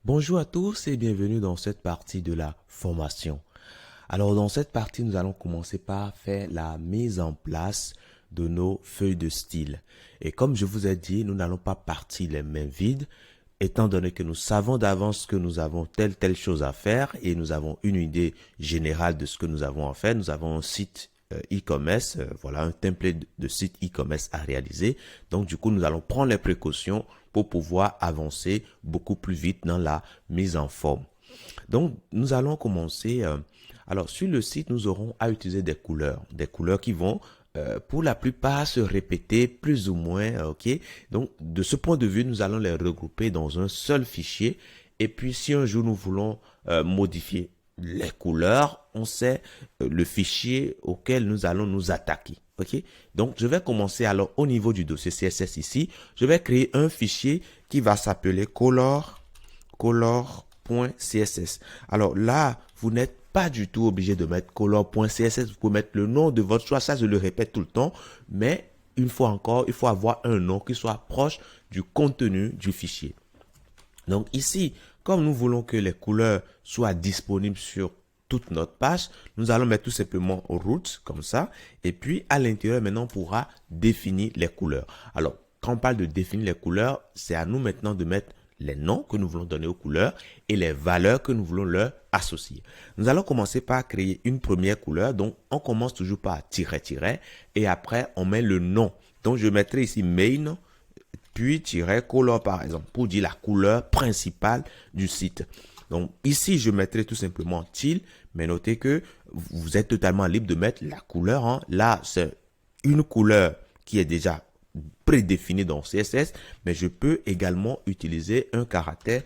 Bonjour à tous et bienvenue dans cette partie de la formation. Alors dans cette partie, nous allons commencer par faire la mise en place de nos feuilles de style. Et comme je vous ai dit, nous n'allons pas partir les mains vides, étant donné que nous savons d'avance que nous avons telle chose à faire et nous avons une idée générale de ce que nous avons à faire. Nous avons un site e-commerce, voilà un template de site e-commerce à réaliser. Donc du coup, nous allons prendre les précautions pour pouvoir avancer beaucoup plus vite dans la mise en forme. Donc nous allons commencer. Alors sur le site, nous aurons à utiliser des couleurs qui vont pour la plupart se répéter plus ou moins, ok. Donc de ce point de vue, nous allons les regrouper dans un seul fichier. Et puis si un jour nous voulons modifier les couleurs, on sait le fichier auquel nous allons nous attaquer. Ok, donc je vais commencer alors au niveau du dossier CSS ici. Je vais créer un fichier qui va s'appeler color.css. Alors là, vous n'êtes pas du tout obligé de mettre color.css. Vous pouvez mettre le nom de votre choix. Ça, je le répète tout le temps. Mais une fois encore, il faut avoir un nom qui soit proche du contenu du fichier. Donc ici, comme nous voulons que les couleurs soient disponibles sur toute notre page, nous allons mettre tout simplement root comme ça. Et puis à l'intérieur, maintenant, on pourra définir les couleurs. Alors, quand on parle de définir les couleurs, c'est à nous maintenant de mettre les noms que nous voulons donner aux couleurs et les valeurs que nous voulons leur associer. Nous allons commencer par créer une première couleur. Donc, on commence toujours par tiret et après, on met le nom. Donc, je mettrai ici main puis color par exemple pour dire la couleur principale du site. Donc ici je mettrai tout simplement teal, mais notez que vous êtes totalement libre de mettre la couleur. Hein. Là c'est une couleur qui est déjà prédéfinie dans CSS, mais je peux également utiliser un caractère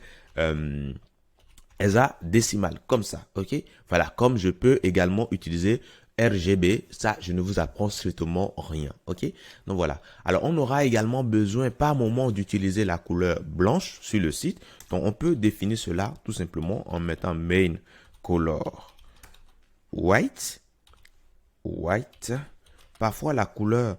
hexadécimal comme ça, ok. Voilà, comme je peux également utiliser RGB, ça je ne vous apprends strictement rien, ok. Donc voilà, alors on aura également besoin par moment d'utiliser la couleur blanche sur le site. Donc on peut définir cela tout simplement en mettant main color white. Parfois la couleur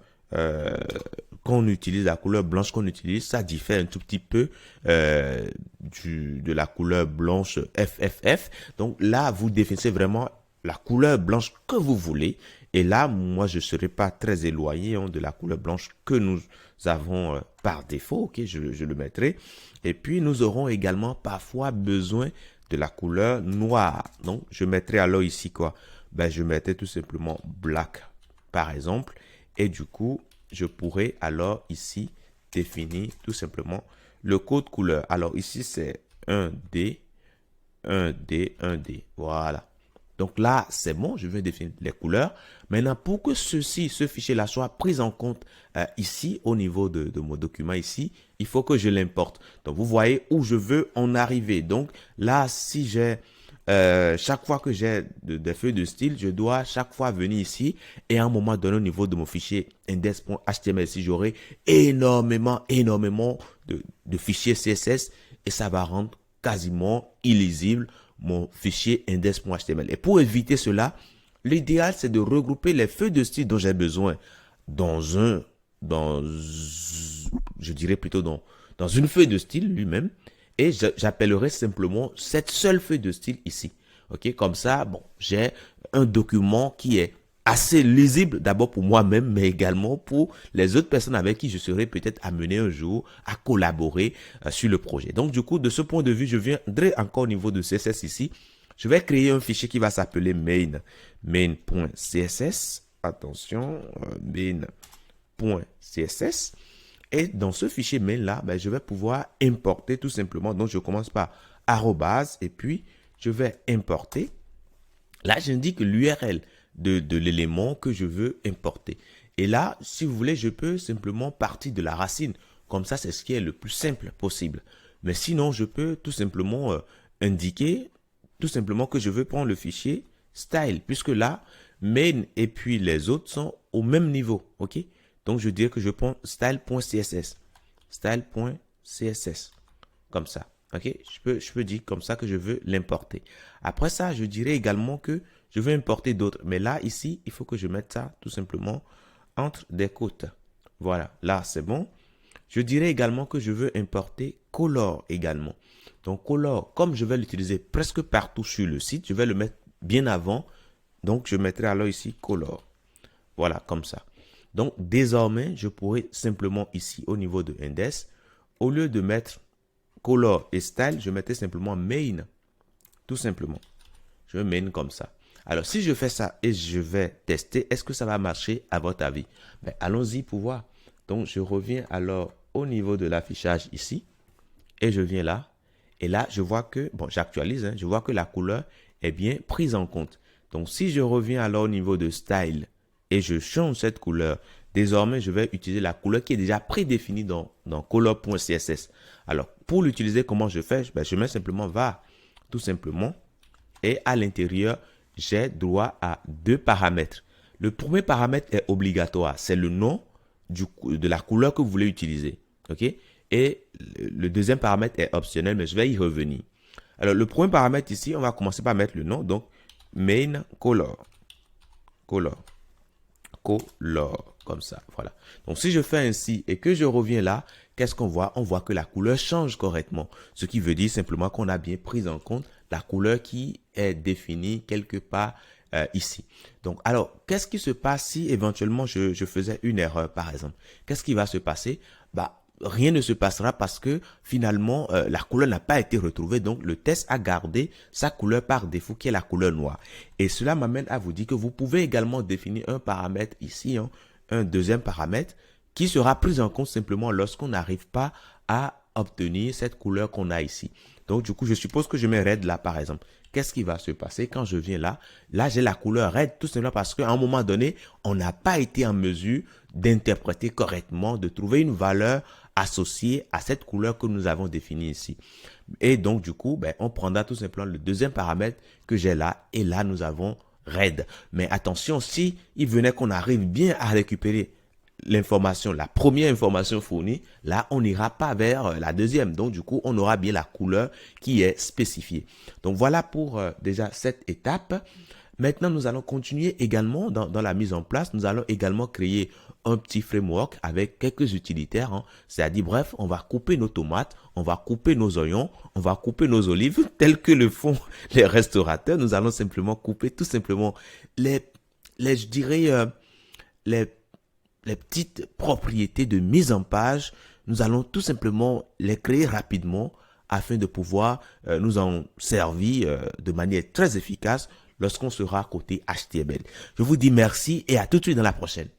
qu'on utilise, la couleur blanche qu'on utilise, ça diffère un tout petit peu de la couleur blanche FFF. Donc là, vous définissez vraiment la couleur blanche que vous voulez. Et là, moi, je ne serai pas très éloigné de la couleur blanche que nous avons par défaut. Ok, je le mettrai. Et puis, nous aurons également parfois besoin de la couleur noire. Donc, je mettrai alors ici quoi? Ben, je mettrai tout simplement black, par exemple. Et du coup, je pourrais alors ici définir tout simplement le code couleur. Alors ici, c'est 1D, 1D, 1D. Voilà. Donc là, c'est bon, je vais définir les couleurs. Maintenant, pour que ce fichier-là soit pris en compte ici, au niveau de mon document ici, il faut que je l'importe. Donc, vous voyez où je veux en arriver. Donc là, si j'ai chaque fois que j'ai des feuilles de style, je dois chaque fois venir ici et à un moment donné au niveau de mon fichier index.html, si j'aurai énormément de fichiers CSS et ça va rendre quasiment illisible mon fichier index.html. Et pour éviter cela, l'idéal c'est de regrouper les feuilles de style dont j'ai besoin je dirais plutôt dans une feuille de style lui-même. Et j'appellerai simplement cette seule feuille de style ici. Ok, comme ça, bon, j'ai un document qui est assez lisible d'abord pour moi-même, mais également pour les autres personnes avec qui je serai peut-être amené un jour à collaborer sur le projet. Donc du coup, de ce point de vue, je viendrai encore au niveau de CSS ici. Je vais créer un fichier qui va s'appeler main.css. Attention, main.css. Et dans ce fichier main là, ben, je vais pouvoir importer tout simplement. Donc je commence par arrobase et puis je vais importer. Là, j'indique l'URL de l'élément que je veux importer. Et là, si vous voulez, je peux simplement partir de la racine. Comme ça, c'est ce qui est le plus simple possible. Mais sinon, je peux tout simplement indiquer tout simplement que je veux prendre le fichier style, puisque là, main et puis les autres sont au même niveau. OK? Donc, je dirais que je prends style.css. Style.css. Comme ça. OK? Je peux dire comme ça que je veux l'importer. Après ça, je dirais également que je veux importer d'autres. Mais là, ici, il faut que je mette ça tout simplement entre des côtes. Voilà. Là, c'est bon. Je dirais également que je veux importer color également. Donc color, comme je vais l'utiliser presque partout sur le site, je vais le mettre bien avant. Donc je mettrai alors ici color. Voilà, comme ça. Donc désormais, je pourrais simplement ici au niveau de index, au lieu de mettre color et style, je mettais simplement main. Tout simplement. Je main comme ça. Alors si je fais ça et je vais tester, est-ce que ça va marcher à votre avis? Ben, allons-y pour voir. Donc je reviens alors au niveau de l'affichage ici. Et je viens là. Et là, je vois que, bon, j'actualise, hein, je vois que la couleur est bien prise en compte. Donc, si je reviens alors au niveau de style et je change cette couleur, désormais, je vais utiliser la couleur qui est déjà prédéfinie dans color.css. Alors, pour l'utiliser, comment je fais? Ben, je mets simplement var, tout simplement. Et à l'intérieur, j'ai droit à deux paramètres. Le premier paramètre est obligatoire. C'est le nom de la couleur que vous voulez utiliser. OK? Et le deuxième paramètre est optionnel, mais je vais y revenir. Alors, le premier paramètre ici, on va commencer par mettre le nom. Donc, main color. Color. Color. Comme ça. Voilà. Donc, si je fais ainsi et que je reviens là, qu'est-ce qu'on voit? On voit que la couleur change correctement. Ce qui veut dire simplement qu'on a bien pris en compte la couleur qui est définie quelque part ici. Donc, alors, qu'est-ce qui se passe si éventuellement je faisais une erreur, par exemple? Qu'est-ce qui va se passer? Bah, rien ne se passera parce que finalement, la couleur n'a pas été retrouvée. Donc, le test a gardé sa couleur par défaut qui est la couleur noire. Et cela m'amène à vous dire que vous pouvez également définir un paramètre ici, hein, un deuxième paramètre qui sera pris en compte simplement lorsqu'on n'arrive pas à obtenir cette couleur qu'on a ici. Donc, du coup, je suppose que je mets red là, par exemple. Qu'est-ce qui va se passer quand je viens là? Là, j'ai la couleur red tout simplement parce qu'à un moment donné, on n'a pas été en mesure d'interpréter correctement, de trouver une valeur associée à cette couleur que nous avons définie ici. Et donc, du coup, ben, on prendra tout simplement le deuxième paramètre que j'ai là. Et là, nous avons red. Mais attention, si il venait qu'on arrive bien à récupérer l'information, la première information fournie, là, on n'ira pas vers la deuxième. Donc, du coup, on aura bien la couleur qui est spécifiée. Donc, voilà pour déjà cette étape. Maintenant, nous allons continuer également dans la mise en place. Nous allons également créer un petit framework avec quelques utilitaires. Hein. C'est-à-dire, bref, on va couper nos tomates, on va couper nos oignons, on va couper nos olives, tels que le font les restaurateurs. Nous allons simplement couper tout simplement je dirais, les petites propriétés de mise en page. Nous allons tout simplement les créer rapidement afin de pouvoir nous en servir de manière très efficace lorsqu'on sera côté HTML. Je vous dis merci et à tout de suite dans la prochaine.